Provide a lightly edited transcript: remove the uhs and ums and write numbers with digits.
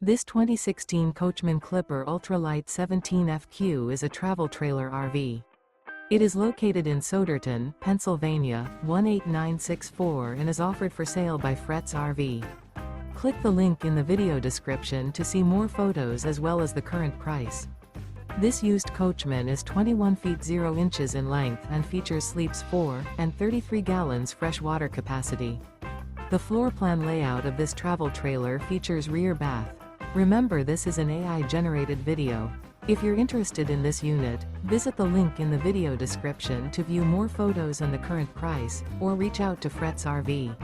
This 2016 Coachmen Clipper Ultra-Lite 17FQ is a travel trailer RV. It is located in Souderton, Pennsylvania, 18964 and is offered for sale by Fretz RV. Click the link in the video description to see more photos as well as the current price. This used Coachman is 21 feet 0 inches in length and features sleeps 4 and 33 gallons fresh water capacity. The floor plan layout of this travel trailer features rear bath. Remember, this is an AI-generated video. If you're interested in this unit, visit the link in the video description to view more photos and the current price, or reach out to Fretz RV.